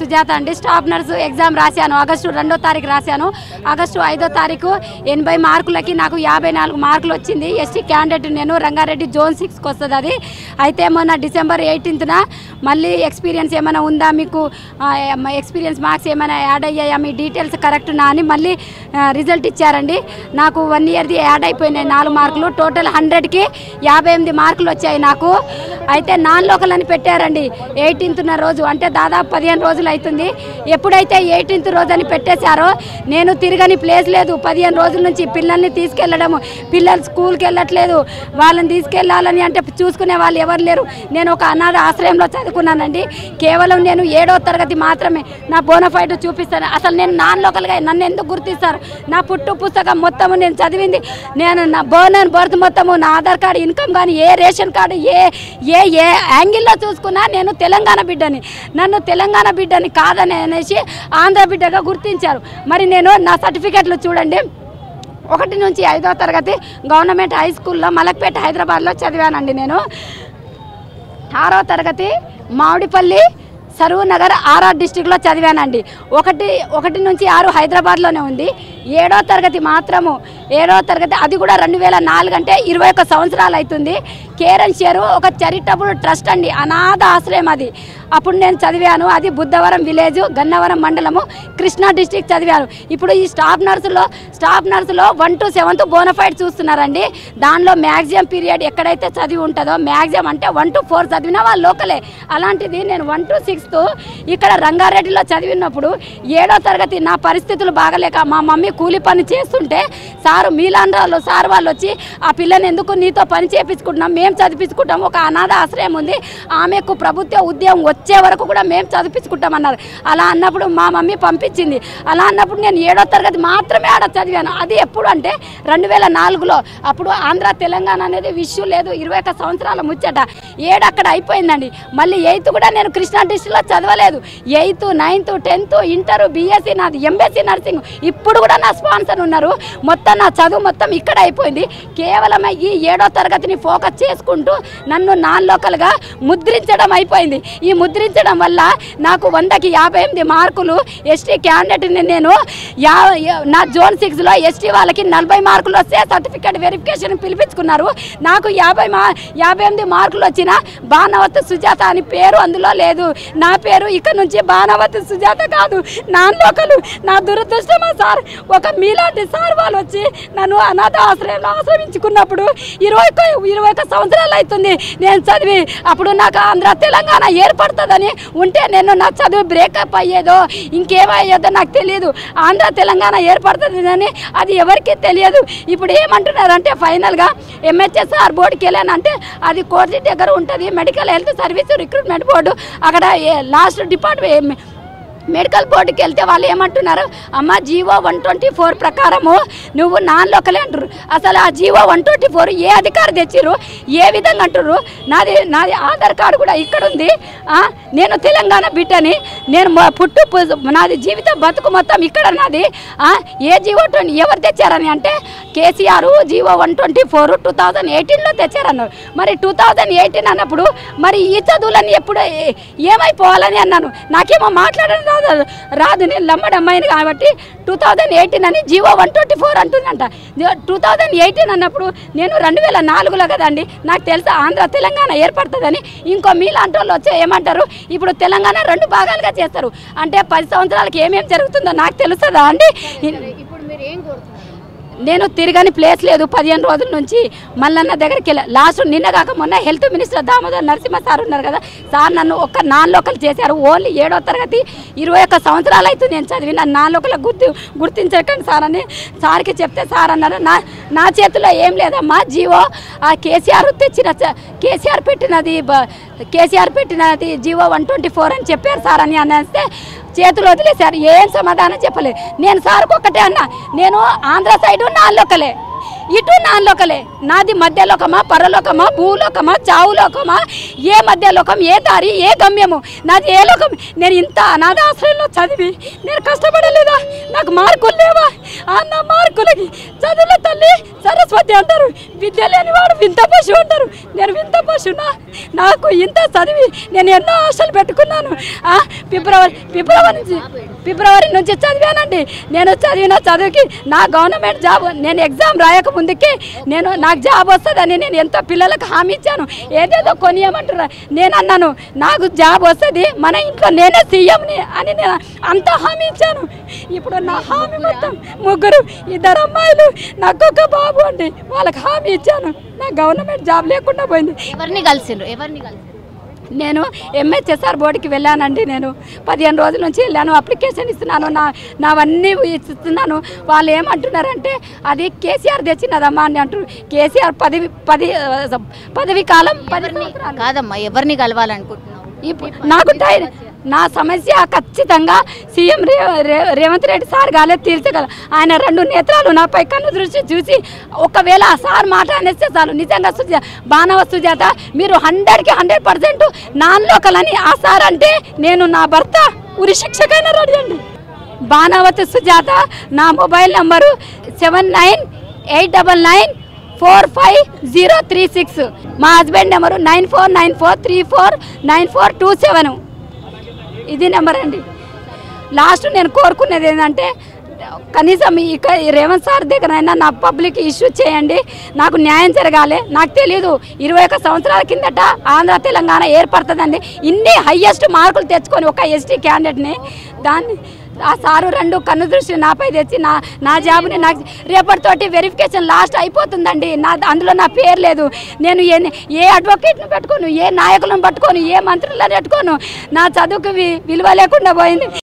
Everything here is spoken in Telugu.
సుజాత అండి స్టాఫ్ నర్సు ఎగ్జామ్ రాశాను. ఆగస్టు 2వ తారీఖు రాశాను. ఆగస్టు 5వ తారీఖు 80 మార్కులకి నాకు 54 మార్కులు వచ్చింది. ఎస్టీ క్యాండిడేట్ నేను రంగారెడ్డి జోన్ 6కి వస్తుంది అది. అయితే మొన్న డిసెంబర్ 18న మళ్ళీ ఎక్స్పీరియన్స్ ఏమైనా ఉందా, మీకు ఎక్స్పీరియన్స్ మార్క్స్ ఏమైనా యాడ్ అయ్యాయా, మీ డీటెయిల్స్ కరెక్ట్నా అని మళ్ళీ రిజల్ట్ ఇచ్చారండి. నాకు 1 ఇయర్ది యాడ్ అయిపోయినాయి 4 మార్కులు. టోటల్ 100కి 58 మార్కులు వచ్చాయి నాకు. అయితే నాన్ లోకల్ అని పెట్టారండి 18న రోజు, అంటే దాదాపు 15 రోజులు అవుతుంది. ఎప్పుడైతే 18th రోజు అని పెట్టేశారో నేను తిరగని ప్లేస్ లేదు. 15 రోజుల నుంచి పిల్లల్ని తీసుకెళ్ళడము, పిల్లలు స్కూల్కి వెళ్ళట్లేదు, వాళ్ళని తీసుకెళ్ళాలని అంటే చూసుకునే వాళ్ళు ఎవరు లేరు. నేను ఒక అనాథ ఆశ్రయంలో చదువుకున్నానండి. కేవలం నేను 7వ తరగతి మాత్రమే నా బోనఫైడ్ చూపిస్తాను. అసలు నేను నాన్ లోకల్గా నన్ను ఎందుకు గుర్తిస్తారు? నా పుట్టు పుస్తకం మొత్తము నేను చదివింది, నేను నా బోనర్ బర్త్ మొత్తము, నా ఆధార్ కార్డు, ఇన్కమ్ కానీ, ఏ రేషన్ కార్డు, ఏ ఏ ఏ యాంగిల్లో చూసుకున్నా నేను తెలంగాణ బిడ్డని. నన్ను తెలంగాణ బిడ్డని కాదని అనేసి ఆంధ్ర బిడ్డగా గుర్తించారు. మరి నేను నా సర్టిఫికెట్లు చూడండి, 1 నుంచి 5వ తరగతి గవర్నమెంట్ హై స్కూల్లో మలక్పేట హైదరాబాద్లో చదివానండి. నేను 6వ తరగతి మామిడిపల్లి సరూర్ నగర్ ఆర్ఆర్ డిస్టిక్లో చదివానండి. 1 నుంచి 6 హైదరాబాద్లోనే ఉంది. 7వ తరగతి మాత్రము, 7వ తరగతి అది కూడా 2004 అంటే 21 సంవత్సరాలు అవుతుంది. కేర్ అండ్ షేర్ ఒక చారిటబుల్ ట్రస్ట్ అండి, అనాథ ఆశ్రయం అది. అప్పుడు నేను చదివాను. అది బుద్ధవరం విలేజ్, గన్నవరం మండలము, కృష్ణా డిస్టిక్ చదివాను. ఇప్పుడు ఈ స్టాఫ్ నర్సులో 1 to 7th బోనఫైడ్ చూస్తున్నారండి. దానిలో మ్యాక్సిమం పీరియడ్ ఎక్కడైతే చదివి ఉంటుందో, మ్యాక్సిమం అంటే 1 to 4 చదివినా వాళ్ళు లోకలే. అలాంటిది నేను 1 to 6 ఇక్కడ రంగారెడ్డిలో చదివినప్పుడు 7వ తరగతి నా పరిస్థితులు బాగలేక మా మమ్మీ కూలి పని చేస్తుంటే సారు మీలాంధ్రాలో సార్ వాళ్ళు వచ్చి, ఆ పిల్లని ఎందుకు నీతో పని చేయించుకుంటున్నాం, మేము చదివించుకుంటాం, ఒక అనాథ ఆశ్రయం ఉంది, ఆమెకు ప్రభుత్వ ఉద్యోగం వచ్చే వరకు కూడా మేము చదివించుకుంటామన్నారు. అలా అన్నప్పుడు మా మమ్మీ పంపించింది. అలా అన్నప్పుడు నేను 7వ తరగతి మాత్రమే ఆడ చదివాను. అది ఎప్పుడు అంటే 2004లో. అప్పుడు ఆంధ్ర తెలంగాణ అనేది విషయం లేదు, 21 సంవత్సరాల ముచ్చట. 7 అక్కడ అయిపోయిందండి. మళ్ళీ 8th కూడా నేను కృష్ణా డిస్ట్రిక్ట్లో చదవలేదు. 8th, 9th, 10th, inter, BSc, నాది ఎంఎస్సీ నర్సింగ్. ఇప్పుడు కూడా నా స్పాన్సర్ ఉన్నారు. మొత్తం నా చదువు మొత్తం ఇక్కడ అయిపోయింది. కేవలం ఈ 7వ తరగతిని ఫోకస్ చేసుకుంటూ నన్ను నాన్ లోకల్గా ముద్రించడం అయిపోయింది. ఈ ముద్రించడం వల్ల నాకు 100కి 58 మార్కులు. ఎస్టీ క్యాండిడేట్ని నేను నా జోన్ 6లో ఎస్టీ వాళ్ళకి 40 మార్కులు వస్తే సర్టిఫికేట్ వెరిఫికేషన్ పిలిపించుకున్నారు. నాకు 58 మార్కులు వచ్చిన బాణవత్ సుజాత అని పేరు అందులో లేదు. నా పేరు ఇక్కడ నుంచి బాణవత్ సుజాత కాదు, నాన్ లోకలు. నా దురదృష్టమా సార్, ఒక మీలాంటి సార్ వాళ్ళు వచ్చి నన్ను అనాథ ఆశ్రయంలో ఆశ్రయించుకున్నప్పుడు 21 సంవత్సరాలు అవుతుంది నేను చదివి. అప్పుడు నాకు ఆంధ్ర తెలంగాణ ఏర్పడుతుందని ఉంటే నేను నా చదువు బ్రేకప్ అయ్యేదో ఇంకేమయ్యేదో నాకు తెలియదు. ఆంధ్ర తెలంగాణ ఏర్పడుతుందని అది ఎవరికీ తెలియదు. ఇప్పుడు ఏమంటున్నారంటే ఫైనల్గా MHSR బోర్డుకి వెళ్ళానంటే అది కోర్టు దగ్గర ఉంటుంది, medical health service recruitment board. అక్కడ లాస్ట్ డిపార్ట్మెంట్ మెడికల్ బోర్డుకి వెళ్తే వాళ్ళు ఏమంటున్నారు, అమ్మ జీవో 124 ప్రకారము నువ్వు నాన్ లోకలే అంటారు. అసలు ఆ జీవో 124 ఏ అధికారి తెచ్చిర్రు, ఏ విధంగా అంటారు? నాది ఆధార్ కార్డు కూడా ఇక్కడ ఉంది. నేను తెలంగాణ బిడ్డని, నేను నాది జీవిత బతుకు మొత్తం ఇక్కడ నాది. ఏ జీవో ఎవరు తెచ్చారని అంటే కేసీఆర్ జీవో 124 2018లో తెచ్చారన్నారు. మరి 2018 అన్నప్పుడు మరి ఈ చదువులని ఎప్పుడు ఏమైపోవాలని అన్నాను. నాకేమో మాట్లాడడం రాదు, నేను లంబడమ్మాయిని కాబట్టి 2018 అని జీవో 124 అంటుందంట. 2018 అన్నప్పుడు నేను 2004లో కదండి. నాకు తెలుసా ఆంధ్ర తెలంగాణ ఏర్పడుతుందని. ఇంకో మీలాంటి వాళ్ళు వచ్చే ఏమంటారు, ఇప్పుడు తెలంగాణ 2 భాగాలుగా చేస్తారు అంటే 10 సంవత్సరాలకి ఏమేమి జరుగుతుందో నాకు తెలుస్తుందా అండి? ఇప్పుడు మీరు ఏం కోరుతున్నారు? నేను తిరగని ప్లేస్ లేదు 15 రోజుల నుంచి. మల్లన్న దగ్గరికి వెళ్ళా. లాస్ట్ నిన్న కాక మొన్న health minister Damodar Narasimha sir ఉన్నారు కదా, సార్ నన్ను ఒక్క నాన్ లోకల్ చేశారు. ఓన్లీ 7వ తరగతి 21 సంవత్సరాలు అవుతుంది నేను చదివి. నన్ను నాన్ లోకల్ గుర్తించకండి సార్ అని సార్కి చెప్తే సార్ అన్నారు, నా చేతిలో ఏం లేదమ్మా, జీవో ఆ కేసీఆర్ పెట్టినది జీవో 124 అని చెప్పారు సార్ అని అనేస్తే చేతులు వదిలేశారు. ఏం సమాధానం చెప్పలేదు. నేను సార్కి ఒక్కటే అన్నా, నేను ఆంధ్ర సైడు నాన్ లోకలే, ఇటు నాన్ లోకలే. నాది మధ్యలోకమా, పరలోకమా, భూలోకమా, చావులోకమా, ఏ మధ్యలోకం, ఏ దారి, ఏ గమ్యము, నాది ఏ లోకం? నేను ఇంత అనాథాశ్రయంలో చదివి నేను కష్టపడలేదా? నాకు మార్కులు లేవా? నా మార్కులకి చదువుల తల్లి సరస్వతి అంటారు, విద్య లేనివాడు వింత పశువు అంటారు. నేను వింత పశువునా? నాకు ఇంత చదివి నేను ఎన్నో ఆశలు పెట్టుకున్నాను. ఫిబ్రవరి నుంచి చదివానండి. నేను చదివిన చదువుకి నా గవర్నమెంట్ జాబ్, నేను ఎగ్జామ్ రాయక ముందుకే నాకు జాబ్ వస్తుందని నేను ఎంతో పిల్లలకు హామీ ఇచ్చాను. ఏదేదో కొనియమంటారా? నేను అన్నాను నాకు జాబ్ వస్తుంది, మన ఇంట్లో నేనే సీఎంని అని నేను అంత హామీ ఇచ్చాను. ఇప్పుడు నా హామీ మొత్తం ముగ్గురు, 2 అమ్మాయిలు, నాకు ఒక బాబు అండి. వాళ్ళకి హామీ ఇచ్చాను. నా గవర్నమెంట్ జాబ్ లేకుండా పోయింది. ఎవరిని కలిసిండ్రు? నేను ఎంహెచ్ఎస్ఆర్ బోర్డుకి వెళ్ళానండి. నేను 15 రోజుల నుంచి వెళ్ళాను. అప్లికేషన్ ఇస్తున్నాను, నావన్నీ ఇస్తున్నాను. వాళ్ళు ఏమంటున్నారంటే అది కేసీఆర్ తెచ్చినదమ్మా అని అంటారు. కేసీఆర్ పదవి కాలం 10 సంవత్సరాలు కాదమ్మా. ఎవరిని కలవాలనుకుంటున్నావు? నాకు నా సమస్య ఖచ్చితంగా సీఎం రేవంత్ రెడ్డి సార్ గాలే తీర్చగల. ఆయన 2 నేత్రాలు నాపై కన్ను దృష్టి చూసి ఒకవేళ ఆ సార్ మాట అనేస్తే చాలు. నిజంగా బాణవ సుజాత మీరు 100కి 100% నాన్ లోకల్ అని ఆ సార్ అంటే నేను నా భర్త ఉరి శిక్షకైనా రెడీ అండి. బాణవతి సుజాత. నా మొబైల్ నంబరు 7989945036. మా హస్బెండ్ నెంబరు 9494349427. ఇది నెంబర్ అండి. లాస్ట్ నేను కోరుకునేది ఏంటంటే కనీసం ఇక రేవంత్ సార్ దగ్గరైనా నా పబ్లిక్ ఇష్యూ చేయండి, నాకు న్యాయం జరగాలి. నాకు తెలియదు 21 సంవత్సరాల కిందట ఆంధ్ర తెలంగాణ ఏర్పడుతుందండి. ఇన్ని హయ్యెస్ట్ మార్కులు తెచ్చుకొని ఒక ఎస్టీ క్యాండిడేట్ని ఆ సారు 2 కన్ను దృష్టి నాపై తెచ్చి నా జాబ్ని నాకు రేపటితోటి వెరిఫికేషన్ లాస్ట్ అయిపోతుందండి. అందులో నా పేరు లేదు. నేను ఏ అడ్వకేట్ను పెట్టుకోను, ఏ నాయకులను పట్టుకోను, ఏ మంత్రులను పెట్టుకోను. నా చదువుకు విలువ లేకుండా పోయింది.